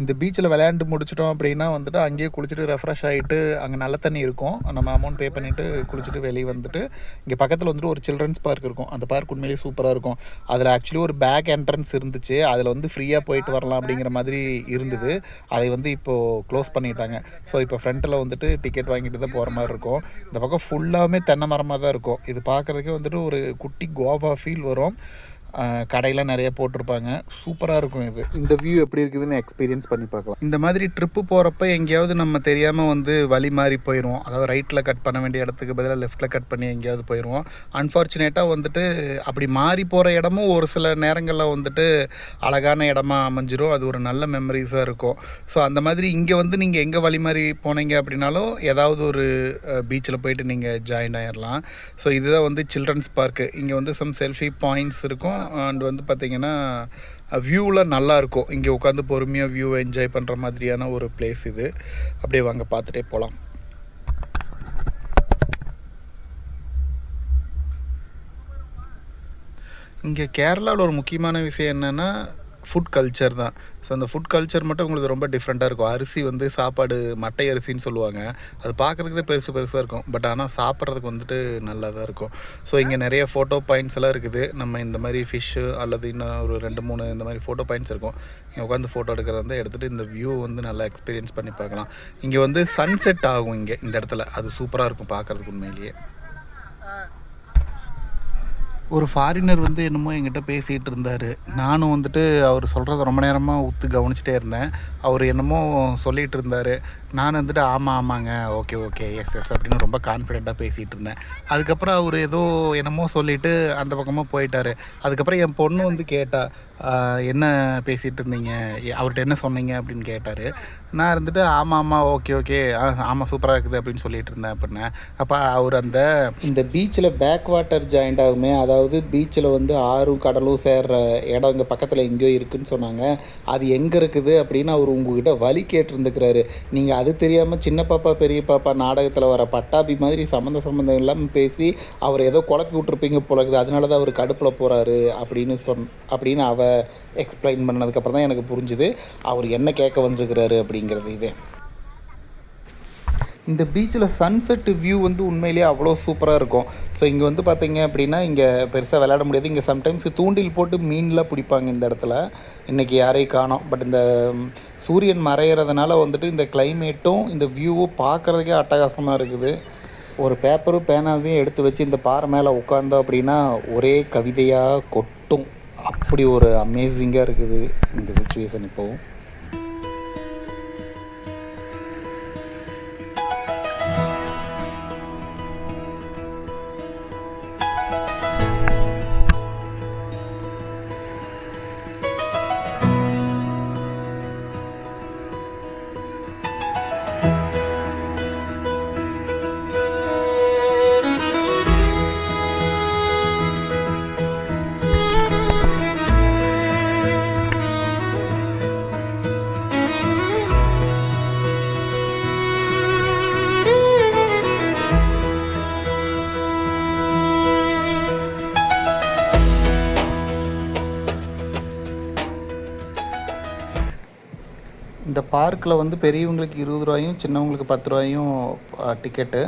இந்த பீச்சில் விளையாண்டு முடிச்சிட்டோம் அப்படின்னா வந்துட்டு அங்கேயே குளிச்சுட்டு ரெஃப்ரெஷ் ஆகிட்டு அங்கே நல்ல தண்ணி இருக்கும், நம்ம அமௌண்ட் பே பண்ணிவிட்டு குளிச்சுட்டு வெளியே வந்துட்டு இங்கே பக்கத்தில் வந்துட்டு ஒரு சில்ட்ரன்ஸ் பார்க் இருக்கும். அந்த பார்க் உண்மையிலேயே சூப்பராக இருக்கும். அதில் ஆக்சுவலி ஒரு பேக் என்ட்ரன்ஸ் இருந்துச்சு, அதில் வந்து ஃப்ரீயாக போயிட்டு வரலாம் அப்படிங்கிற மாதிரி இருந்தது. அதை வந்து இப்போது க்ளோஸ் பண்ணிட்டாங்க. ஸோ இப்போ ஃப்ரண்ட்டில் வந்துட்டு டிக்கெட் வாங்கிட்டு தான் போகிற மாதிரி இருக்கும். இந்த பக்கம் ஃபுல்லாகவே தென்னை மரமாக தான் இருக்கும். இது பார்க்குறதுக்கே வந்துட்டு ஒரு குட்டி கோவா ஃபீல் வரும். கடையில் நிறைய போட்டிருப்பாங்க, சூப்பராக இருக்கும். இந்த வியூ எப்படி இருக்குதுன்னு எக்ஸ்பீரியன்ஸ் பண்ணி பார்க்கலாம். இந்த மாதிரி ட்ரிப்பு போகிறப்ப எங்கேயாவது நம்ம தெரியாமல் வந்து வழி மாறி போயிடுவோம். அதாவது ரைட்டில் கட் பண்ண வேண்டிய இடத்துக்கு பதிலாக லெஃப்ட்டில் கட் பண்ணி எங்கேயாவது போயிடுவோம். அன்ஃபார்ச்சுனேட்டாக வந்துட்டு அப்படி மாறி போகிற இடமும் ஒரு சில நேரங்களில் வந்துட்டு அழகான இடமா அமைஞ்சிரும். அது ஒரு நல்ல மெமரிஸாக இருக்கும். ஸோ அந்த மாதிரி இங்கே வந்து நீங்கள் எங்கே வழி மாறி போனீங்க அப்படின்னாலும் ஏதாவது ஒரு பீச்சில் போயிட்டு நீங்கள் ஜாயின் ஆகிடலாம். ஸோ இதுதான் வந்து சில்ட்ரன்ஸ் பார்க்கு. இங்கே வந்து சம் செல்ஃபி பாயிண்ட்ஸ் இருக்கும். அண்ட் வந்து பார்த்திங்கன்னா வியூவில் நல்லாயிருக்கும். இங்கே உட்காந்து பொறுமையாக வியூவை என்ஜாய் பண்ணுற மாதிரியான ஒரு பிளேஸ் இது. அப்படியே வாங்க பார்த்துட்டே போகலாம். இங்கே கேரளாவில் ஒரு முக்கியமான விஷயம் என்னென்னா ஃபுட் கல்ச்சர் தான். ஸோ அந்த ஃபுட் கல்ச்சர் மட்டும் உங்களுக்கு ரொம்ப டிஃப்ரெண்ட்டாக இருக்கும். அரிசி வந்து சாப்பாடு மட்டை அரிசின்னு சொல்லுவாங்க. அது பார்க்குறதுக்கு தான் பெருசாக இருக்கும், பட் ஆனால் சாப்பிட்றதுக்கு வந்துட்டு நல்லா தான் இருக்கும். ஸோ இங்கே நிறைய ஃபோட்டோ பாயிண்ட்ஸ் எல்லாம் இருக்குது. நம்ம இந்த மாதிரி ஃபிஷ்ஷு அல்லது இன்னும் ஒரு 2-3 இந்த மாதிரி ஃபோட்டோ பாயிண்ட்ஸ் இருக்கும். இங்கே உட்காந்து ஃபோட்டோ எடுக்கிறத வந்து எடுத்துகிட்டு இந்த வியூ வந்து நல்லா எக்ஸ்பீரியன்ஸ் பண்ணி பார்க்கலாம். இங்கே வந்து சன்செட் ஆகும் இங்கே இந்த இடத்துல. அது சூப்பராக இருக்கும் பார்க்குறதுக்கு உண்மையிலேயே. ஒரு ஃபாரினர் வந்து என்னமோ என்கிட்ட பேசிகிட்டு இருந்தார். நானும் வந்துட்டு அவர் சொல்கிறத ரொம்ப நேரமாக உத்து கவனிச்சிட்டே இருந்தேன். அவர் என்னமோ சொல்லிகிட்டு இருந்தார். நான் வந்துட்டு ஆமாங்க, ஓகே எஸ் அப்படின்னு ரொம்ப கான்ஃபிடெண்ட்டாக பேசிகிட்டு இருந்தேன். அதுக்கப்புறம் அவர் ஏதோ என்னமோ சொல்லிவிட்டு அந்த பக்கமாக போயிட்டார். அதுக்கப்புறம் என் பொண்ணு வந்து கேட்டா, என்ன பேசிகிட்டு இருந்தீங்க, அவர்கிட்ட என்ன சொன்னீங்க அப்படின்னு கேட்டார். நான் இருந்துட்டு ஆமாம் ஓகே ஆமாம் சூப்பராக இருக்குது அப்படின்னு சொல்லிட்டு இருந்தேன் அப்படின்னேன். அப்போ அவர் இந்த பீச்சில் பேக் வாட்டர் ஜாயிண்ட் ஆகுமே, அதாவது பீச்சில் வந்து ஆறும் கடலும் சேர்ற இடம் இங்கே பக்கத்தில் எங்கேயோ இருக்குதுன்னு சொன்னாங்க. அது எங்கே இருக்குது அப்படின்னு அவர் உங்ககிட்ட வழி கேட்டுருந்துக்கிறாரு. நீங்கள் அது தெரியாமல் சின்ன பாப்பா பெரிய பாப்பா நாடகத்தில் வர பட்டாபி மாதிரி சம்மந்தம் இல்லாமல் பேசி அவர் ஏதோ குழப்பி விட்ருப்பீங்க போல இருக்குது, அதனால தான் அவர் கடுப்பில் போகிறாரு அப்படின்னு அவ எக்ஸ்பிளைன் பண்ணதுக்கப்புறம் தான் எனக்கு புரிஞ்சுது அவர் என்ன கேட்க வந்திருக்கிறாரு அப்படிங்கிறதையே. இந்த பீச்சில் சன்செட் வியூ வந்து உண்மையிலேயே அவ்வளோ சூப்பராக இருக்கும். ஸோ இங்கே வந்து பார்த்திங்க அப்படின்னா இங்கே பெருசாக விளையாட முடியாது. இங்கே சம்டைம்ஸ் தூண்டில் போட்டு மீன்லாம் பிடிப்பாங்க இந்த இடத்துல. இன்றைக்கி யாரையும் காணோம். பட் இந்த சூரியன் மறையிறதுனால வந்துட்டு இந்த கிளைமேட்டும் இந்த வியூவும் பார்க்குறதுக்கே அட்டகாசமாக இருக்குது. ஒரு பேப்பரும் பேனாவையும் எடுத்து வச்சு இந்த பாறை மேலே உட்காந்தோம் அப்படின்னா ஒரே கவிதையாக கொட்டும். அப்படி ஒரு அமேசிங்காக இருக்குது இந்த சிச்சுவேஷன் இப்போது. இந்த பார்க்கில் வந்து பெரியவங்களுக்கு 20 ரூபாயும் சின்னவங்களுக்கு 10 ரூபாயும் டிக்கெட்டு.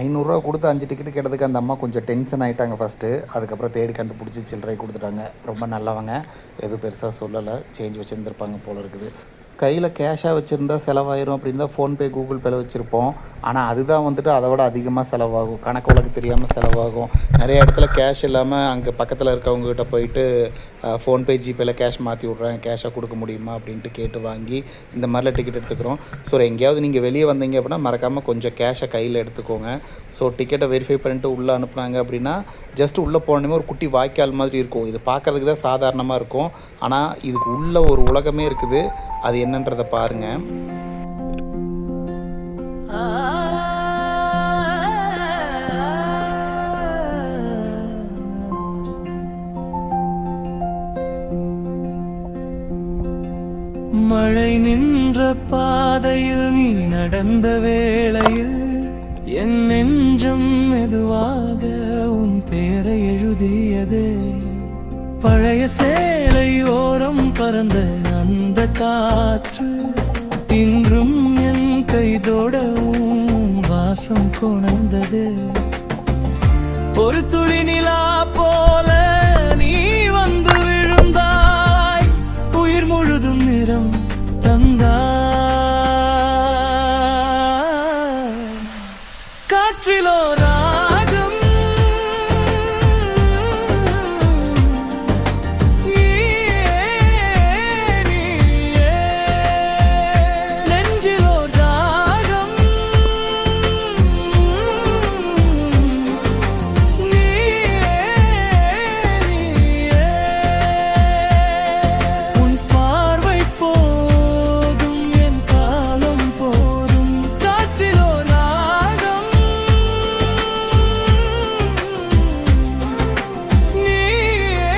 500 கொடுத்து 5 டிக்கெட்டு கேட்டதுக்கு அந்த அம்மா கொஞ்சம் டென்ஷன் ஆகிட்டாங்க ஃபஸ்ட்டு. அதுக்கப்புறம் தேடி கண்டுபிடிச்சி சில்லறை கொடுத்துட்டாங்க. ரொம்ப நல்லவங்க, எதுவும் பெருசாக சொல்லலை. சேஞ்ச் வச்சுருந்துருப்பாங்க போல இருக்குது. கையில் கேஷாக வச்சுருந்தா செலவாயிரும் அப்படின்னு தான் ஃபோன்பே கூகுள் பேல வச்சுருப்போம். ஆனால் அதுதான் வந்துட்டு அதை விட அதிகமாக செலவாகும். கணக்கு வழக்கு தெரியாமல் செலவாகும். நிறைய இடத்துல கேஷ் இல்லாமல் அங்கே பக்கத்தில் இருக்கவங்ககிட்ட போயிட்டு ஃபோன்பே ஜிபேயில் கேஷ் மாற்றி விட்றேன், கேஷாக கொடுக்க முடியுமா அப்படின்ட்டு கேட்டு வாங்கி இந்த மாதிரிலாம் டிக்கெட் எடுத்துக்கிறோம். ஸோ எங்கேயாவது நீங்கள் வெளியே வந்தீங்க அப்படின்னா மறக்காமல் கொஞ்சம் கேஷை கையில் எடுத்துக்கோங்க. ஸோ டிக்கெட்டை வெரிஃபை பண்ணிட்டு உள்ளே அனுப்புனாங்க அப்படின்னா ஜஸ்ட்டு உள்ளே போனோமே ஒரு குட்டி வாய்க்கால் மாதிரி இருக்கும். இது பார்க்குறதுக்கு தான் சாதாரணமாக இருக்கும், ஆனால் இதுக்கு உள்ள ஒரு உலகமே இருக்குது. அது என்னன்றதை பாருங்கள். மழை நின்ற பாதையில் நீ நடந்த வேளையில் என் நெஞ்சம் மெதுவாக உன் பேரை எழுதியது. பழைய சேலை ஓரம் பறந்த அந்த காற்று இன்றும் என் கைதோடவும் வாசம் கொணர்ந்தது. ஒரு துளி நிலா போல நீ வந்து விழுந்தாய், உயிர் முழுதும் நிறம் தந்தாய். காற்றிலோ ராகம் நீயே, நீயே. நெஞ்சிலோ ராகம் நீயே, நீயே. உன் பார்வை போதும் என் காலம் போதும். காற்றிலோ ராகம் நீயே,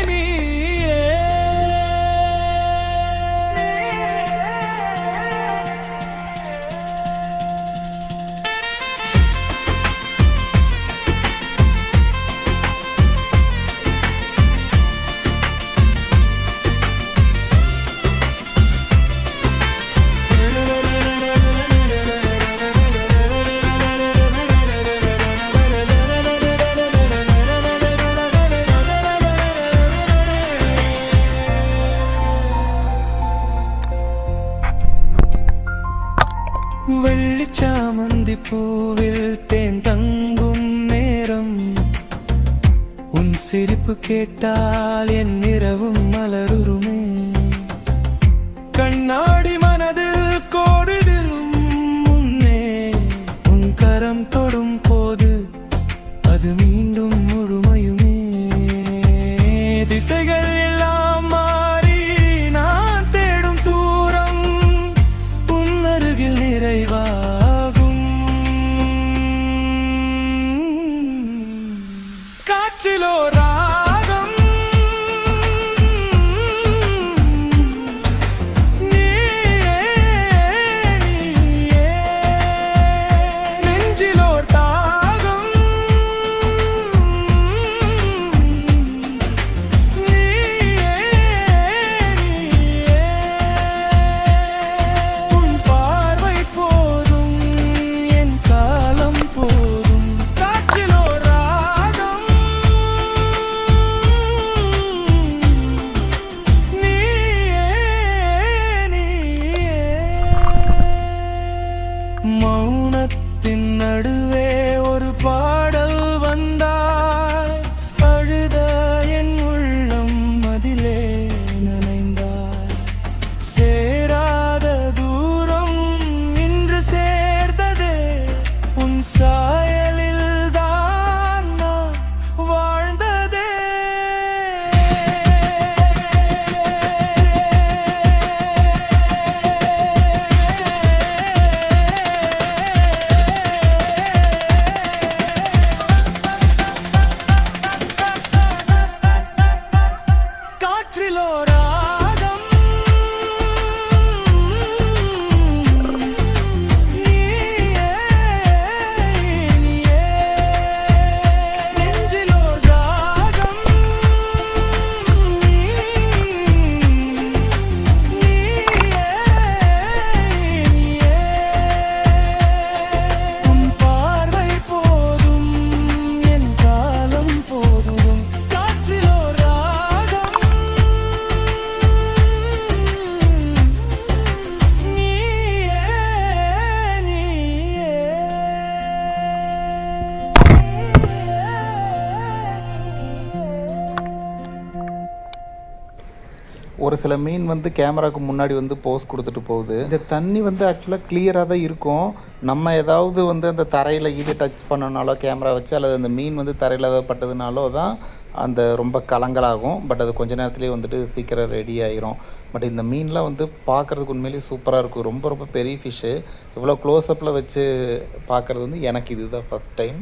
நீயே. வெள்ளிச்சாமந்தி பூவில் தேன் தங்கும் நேரம், உன் சிரிப்பு கேட்டால் என் இரவும் மலருமே. கண்ணாடி மனதில் கோடிடும் முன்னே உன் கரம் தொடும் போது அது மீண்டும் முழுமையுமே. திசைகள் எல்லாம் மாறி நான் தேடும் தூரம் உன் அருகில் நிறைவாகும். காற்றிலோ ராகம் நீயே, நீயே. நெஞ்சிலோர் தாகம் நீயே, நீயே. உன் பார்வை போதும் என் காலம் போதும். காற்றிலோ ராகம் நீயே, நீயே. மௌனத்தின் நடுவே ஒரு பாடல் வந்தாய், அழுத என் உள்ளம் அதிலே நனைந்தாய். சேராத தூரம் இன்று சேர்ந்ததே, உன் சாயலில் தான் நான் வாழ்ந்ததே. காற்றிலோ ராகம் நீயே, நீயே. நெஞ்சிலோ ராகம் நீயே, நீயே. உன் பார்வை போதும் என் காலம் போதும். காற்றிலோ ராகம் நீயே, நீயே. ஒரு சில மீன் வந்து கேமராவுக்கு முன்னாடி வந்து போஸ் கொடுத்துட்டு போகுது. இந்த தண்ணி வந்து ஆக்சுவலாக கிளியராக தான் இருக்கும். நம்ம ஏதாவது வந்து அந்த தரையில் இது டச் பண்ணனாலோ கேமரா வச்சு, அல்லது அந்த மீன் வந்து தரையில் ஏதாவது பட்டதுனாலோ தான் அந்த ரொம்ப கலங்கலாகும். பட் அது கொஞ்ச நேரத்துலேயே வந்துட்டு சீக்கிரம் ரெடி ஆயிரும். பட் இந்த மீன்லாம் வந்து பார்க்குறதுக்கு உண்மையிலேயே சூப்பராக இருக்கும். ரொம்ப ரொம்ப பெரிய ஃபிஷ்ஷு. இவ்வளோ க்ளோஸ்அப்பில் வச்சு பார்க்குறது வந்து எனக்கு இதுதான் ஃபஸ்ட் டைம்.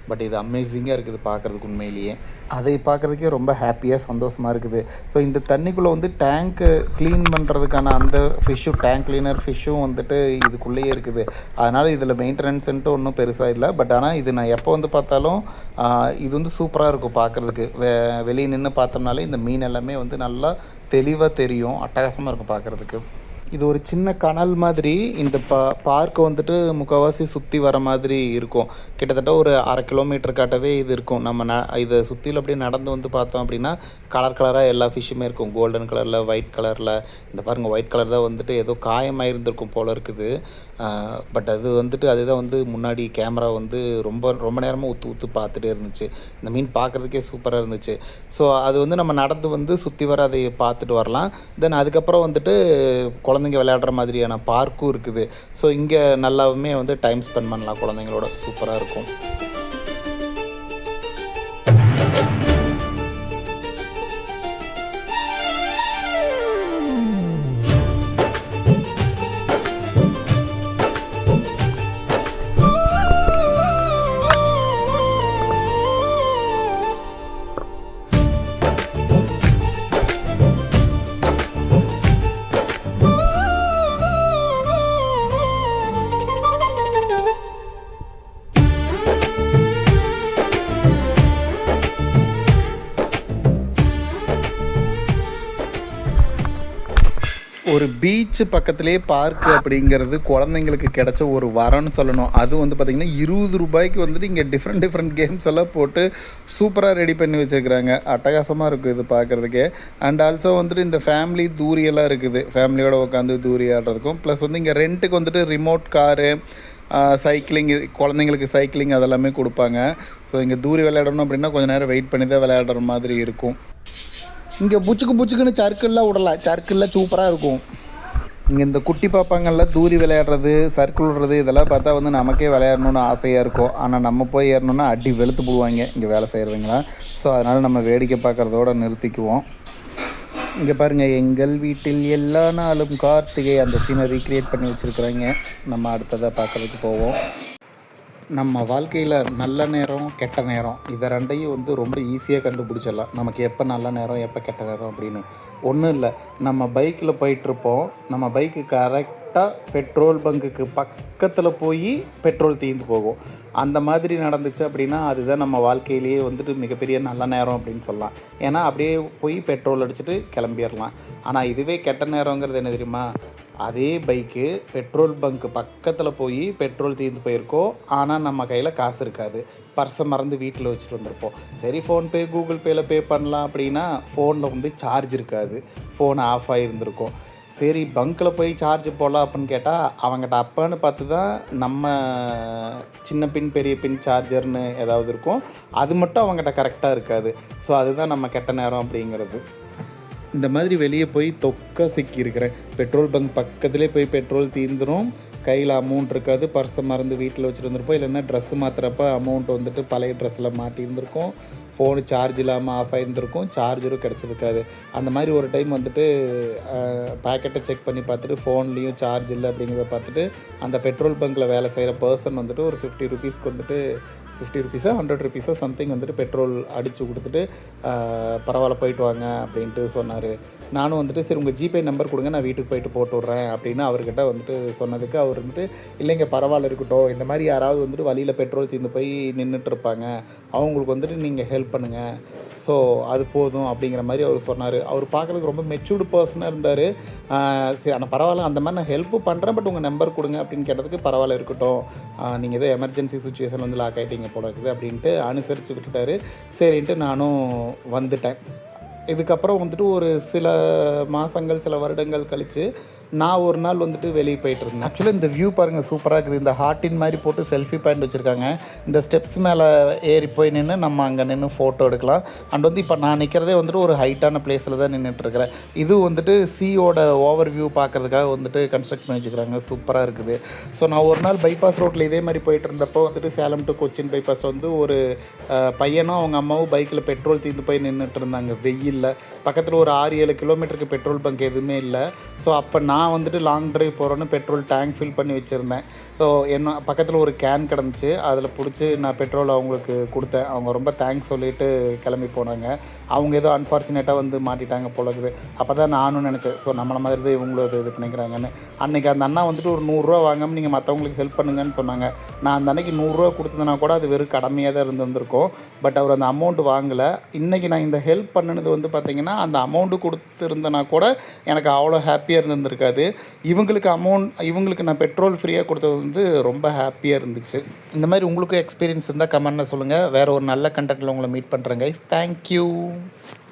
பட் இது அமேசிங்காக இருக்குது பார்க்குறதுக்கு உண்மையிலேயே. அதை பார்க்குறதுக்கே ரொம்ப ஹாப்பியாக சந்தோஷமாக இருக்குது. ஸோ இந்த தண்ணிக்குள்ளே வந்து டேங்க்கு க்ளீன் பண்ணுறதுக்கான அந்த ஃபிஷ்ஷும் டேங்க் க்ளீனர் ஃபிஷ்ஷும் வந்துட்டு இதுக்குள்ளேயே இருக்குது. அதனால் இதில் மெயின்டெனன்ஸுன்ட்டு ஒன்றும் பெருசாக இல்லை. பட் ஆனால் இது நான் எப்போ வந்து பார்த்தாலும் இது வந்து சூப்பராக இருக்கும் பார்க்குறதுக்கு. வெளியே நின்று பார்த்தோம்னாலே இந்த மீன் எல்லாமே வந்து நல்லா தெளிவாக தெரியும். அட்டகாசமாக இருக்கும் பார்க்குறதுக்கு. இது ஒரு சின்ன கனல் மாதிரி இந்த பார்க்கை வந்துட்டு முக்கால்வாசி சுற்றி வர மாதிரி இருக்கும். கிட்டத்தட்ட ஒரு 1/2 கிலோமீட்டர் காட்டவே இது இருக்கும். நம்ம இதை சுற்றியில் அப்படியே நடந்து வந்து பார்த்தோம் அப்படின்னா கலர் கலராக எல்லா ஃபிஷ்ஷுமே இருக்கும். கோல்டன் கலரில், ஒயிட் கலரில். இந்த பாருங்கள், ஒயிட் கலர் தான் வந்துட்டு ஏதோ காயமாக இருந்திருக்கும் போல் இருக்குது. பட் அது வந்துட்டு அதுதான் வந்து முன்னாடி கேமரா வந்து ரொம்ப ரொம்ப நேரமாக ஊற்று பார்த்துட்டே இருந்துச்சு. இந்த மீன் பார்க்குறதுக்கே சூப்பராக இருந்துச்சு. ஸோ அது வந்து நம்ம நடந்து வந்து சுற்றி வர அதை பார்த்துட்டு வரலாம். தென் அதுக்கப்புறம் வந்துட்டு குழந்தைங்க விளையாடுற மாதிரியான பார்க்கும் இருக்குது. ஸோ இங்கே நல்லாவுமே வந்து டைம் ஸ்பெண்ட் பண்ணலாம் குழந்தைங்களோட. சூப்பராக இருக்கும். ஒரு பீச்சு பக்கத்துலேயே பார்க்கு அப்படிங்கிறது குழந்தைங்களுக்கு கிடைச்ச ஒரு வரம்னு சொல்லணும். அது வந்து பார்த்திங்கன்னா 20 ரூபாய்க்கு வந்துட்டு இங்கே டிஃப்ரெண்ட் கேம்ஸ் எல்லாம் போட்டு சூப்பராக ரெடி பண்ணி வச்சுருக்குறாங்க. அட்டகாசமாக இருக்கும் இது பார்க்குறதுக்கே. அண்ட் ஆல்சோ வந்துட்டு இந்த ஃபேமிலி தூரியெல்லாம் இருக்குது. ஃபேமிலியோடு உட்காந்து தூரி ஆடுறதுக்கும். ப்ளஸ் வந்து இங்கே ரெண்ட்டுக்கு வந்துட்டு ரிமோட் காரு, சைக்கிளிங், குழந்தைங்களுக்கு சைக்கிளிங் அதெல்லாமே கொடுப்பாங்க. ஸோ இங்கே தூரி விளையாடணும் அப்படின்னா கொஞ்சம் நேரம் வெயிட் பண்ணி தான் விளையாடுற மாதிரி இருக்கும். இங்கே புச்சுக்குன்னு சர்க்கிள்லாம் விடலாம். சர்க்கிளில் சூப்பராக இருக்கும். இங்கே இந்த குட்டி பாப்பாங்கள்லாம் தூரி விளையாடுறது, சர்க்கிள் விடுறது இதெல்லாம் பார்த்தா வந்து நமக்கே விளையாடணுன்னு ஆசையாக இருக்கும். ஆனால் நம்ம போய் ஏறணுன்னா அடி வெளுத்து போடுவாங்க இங்கே வேலை செய்கிறவங்களா. ஸோ அதனால் நம்ம வேடிக்கை பார்க்குறதோடு நிறுத்திக்குவோம். இங்கே பாருங்கள், எங்கள் வீட்டில் எல்லா நாளும் கார்த்திகை, அந்த சீனை ரீக்ரியேட் பண்ணி வச்சுருக்குறாங்க. நம்ம அடுத்ததாக பார்க்குறதுக்கு போவோம். நம்ம வாழ்க்கையில் நல்ல நேரம், கெட்ட நேரம் இதை ரெண்டையும் வந்து ரொம்ப ஈஸியாக கண்டுபிடிச்சிடலாம். நமக்கு எப்போ நல்ல நேரம், எப்போ கெட்ட நேரம் அப்படின்னு ஒன்றும் இல்லை. நம்ம பைக்கில் போயிட்டுருப்போம். நம்ம பைக்கு கரெக்டாக பெட்ரோல் பங்குக்கு பக்கத்தில் போய் பெட்ரோல் தீர்ந்து போகும். அந்த மாதிரி நடந்துச்சு அப்படின்னா அதுதான் நம்ம வாழ்க்கையிலேயே வந்துட்டு மிகப்பெரிய நல்ல நேரம் அப்படின்னு சொல்லலாம். ஏன்னா அப்படியே போய் பெட்ரோல் அடிச்சுட்டு கிளம்பிடலாம். ஆனால் இதுவே கெட்ட நேரங்கிறது என்ன தெரியுமா? அதே பைக்கு பெட்ரோல் பங்க்கு பக்கத்தில் போய் பெட்ரோல் தீர்ந்து போயிருக்கோம். ஆனால் நம்ம கையில் காசு இருக்காது. பர்ஸை மறந்து வீட்டில் வச்சுட்டு வந்திருப்போம். சரி, ஃபோன்பே, கூகுள் பேயில் பே பண்ணலாம் அப்படின்னா ஃபோனில் வந்து சார்ஜ் இருக்காது. ஃபோன் ஆஃப் ஆகியிருந்திருக்கும். சரி, பங்க்கில் போய் சார்ஜ் போடலாம் அப்படின்னு கேட்டால் அவங்ககிட்ட அப்போன்னு பார்த்து தான் நம்ம சின்ன பின், பெரிய பின் சார்ஜர்னு ஏதாவது இருக்கும். அது மட்டும் அவங்ககிட்ட கரெக்டாக இருக்காது. ஸோ அதுதான் நம்ம கெட்ட நேரம் அப்படிங்கிறது. இந்த மாதிரி வெளியே போய் தொக்க சிக்கியிருக்கிறேன். பெட்ரோல் பங்க் பக்கத்துலேயே போய் பெட்ரோல் தீர்ந்துடும். கையில் அமௌண்ட் இருக்காது. பர்ஸை மறந்து வீட்டில் வச்சுட்டு இருந்திருப்போம். இல்லைன்னா ட்ரெஸ்ஸு மாற்றுறப்ப அமௌண்ட் வந்துட்டு பழைய ட்ரெஸ்ஸில் மாட்டியிருந்திருக்கும். ஃபோனு சார்ஜ் இல்லாமல் ஆஃப் ஆகியிருந்திருக்கும். சார்ஜரும் கிடச்சிருக்காது. அந்த மாதிரி ஒரு டைம் வந்துட்டு பேக்கெட்டை செக் பண்ணி பார்த்துட்டு ஃபோன்லேயும் சார்ஜ் இல்லை அப்படிங்கிறத பார்த்துட்டு அந்த பெட்ரோல் பங்க்கில் வேலை செய்கிற பர்சன் வந்துட்டு ஒரு 50 ருபீஸ்க்கு வந்துட்டு 50 ருபீஸோ 100 ருபீஸோ சம்திங் வந்துட்டு பெட்ரோல் அடித்து கொடுத்துட்டு பரவாயில்ல போயிட்டு வாங்க அப்படின்ட்டு சொன்னார். நானும் வந்துட்டு சரி உங்கள் ஜிபே நம்பர் கொடுங்க, நான் வீட்டுக்கு போயிட்டு போட்டு விட்றேன் அப்படின்னு அவர்கிட்ட வந்துட்டு சொன்னதுக்கு அவர் வந்துட்டு இல்லைங்க பரவாயில்ல இருக்கட்டும், இந்த மாதிரி யாராவது வந்துட்டு வழியில் பெட்ரோல் தீர்ந்து போய் நின்றுட்டுருப்பாங்க, அவங்களுக்கு வந்துட்டு நீங்கள் ஹெல்ப் பண்ணுங்கள், ஸோ அது போதும் அப்படிங்கிற மாதிரி அவர் சொன்னார். அவர் பார்க்குறதுக்கு ரொம்ப மெச்சூர்டு பர்சனாக இருந்தார். சரி ஆனால் பரவாயில்ல, அந்த மாதிரி நான் ஹெல்ப்பு பண்ணுறேன், பட் உங்கள் நம்பர் கொடுங்க அப்படின்னு கேட்டதுக்கு பரவாயில்ல இருக்கட்டும், நீங்கள் ஏதோ எமர்ஜென்சி சுச்சுவேஷன் வந்து லாக் ஆகிட்டீங்க போல இருக்குது அப்படின்ட்டு அனுசரித்து விட்டுட்டார். சரின்ட்டு நானும் வந்துட்டேன். இதுக்கப்புறம் வந்துட்டு ஒரு சில மாதங்கள், சில வருடங்கள் கழித்து நான் ஒரு நாள் வந்துட்டு வெளியே போயிட்டு இருந்தேன். ஆக்சுவலாக இந்த வியூ பாருங்கள் சூப்பராக இருக்குது. இந்த ஹார்ட்டின் மாதிரி போட்டு செல்ஃபி பாயிண்ட் வச்சுருக்காங்க. இந்த ஸ்டெப்ஸ் மேலே ஏறி போய் நின்று நம்ம அங்கே நின்று ஃபோட்டோ எடுக்கலாம். அண்ட் வந்து இப்போ நான் நிற்கிறதே வந்துட்டு ஒரு ஹைட்டான பிளேஸில் தான் நின்றுட்டுருக்கிறேன். இது வந்துட்டு சீயோட ஓவர் வியூ பார்க்குறதுக்காக வந்துட்டு கன்ஸ்ட்ரக்ட் பண்ணி வச்சுக்கிறாங்க. சூப்பராக இருக்குது. ஸோ நான் ஒரு நாள் பைபாஸ் ரோட்டில் இதே மாதிரி போயிட்டு இருந்தப்போ வந்துட்டு சேலம் டு கொச்சின் பைபாஸ் வந்து ஒரு பையனும் அவங்க அம்மாவும் பைக்கில் பெட்ரோல் தீர்ந்து போய் நின்றுட்டு இருந்தாங்க வெயிலில். பக்கத்தில் ஒரு 6-7 கிலோமீட்டருக்கு பெட்ரோல் பங்க் எதுவுமே இல்லை. ஸோ அப்போ நான் நான் வந்துட்டு லாங் ட்ரைவ் போகிறோன்னு பெட்ரோல் டேங்க் ஃபில் பண்ணி வச்சுருந்தேன். ஸோ என்ன பக்கத்தில் ஒரு கேன் கிடந்துச்சு, அதில் பிடிச்சி நான் பெட்ரோல் அவங்களுக்கு கொடுத்தேன். அவங்க ரொம்ப தேங்க்ஸ் சொல்லிவிட்டு கிளம்பி போனாங்க. அவங்க ஏதோ அன்ஃபார்ச்சுனேட்டாக வந்து மாட்டிட்டாங்க போல இருக்குது. அப்போ தான் நானும் நினச்சேன், ஸோ நம்மளை மாதிரி தான் இவங்களும் இது பண்ணிக்கிறாங்கன்னு. அன்றைக்கி அந்த அண்ணா வந்துட்டு ஒரு 100 ரூபா வாங்காமல் நீங்கள் மற்றவங்களுக்கு ஹெல்ப் பண்ணுங்கன்னு சொன்னாங்க. நான் அந்த அன்றைக்கி 100 ரூபா கொடுத்ததுனா கூட அது வெறும் கடமையாக தான் இருந்திருக்கும். பட் அவர் அந்த அமௌண்ட் வாங்கலை. இன்றைக்கி நான் இந்த ஹெல்ப் பண்ணினது வந்து பார்த்திங்கன்னா, அந்த அமௌண்ட்டு கொடுத்துருந்தேனா கூட எனக்கு அவ்வளோ ஹாப்பியாக இருந்திருக்காது. இவங்களுக்கு நான் பெட்ரோல் ஃப்ரீயாக கொடுத்தது வந்து ரொம்ப ஹாப்பியாக இருந்துச்சு. இந்த மாதிரி உங்களுக்கும் எக்ஸ்பீரியன்ஸ் இருந்தால் கமெண்ட்டில் சொல்லுங்கள். வேறு ஒரு நல்ல கண்டென்ட்டில் உங்களை மீட் பண்ணுறேன் கைஸ். தேங்க்யூ.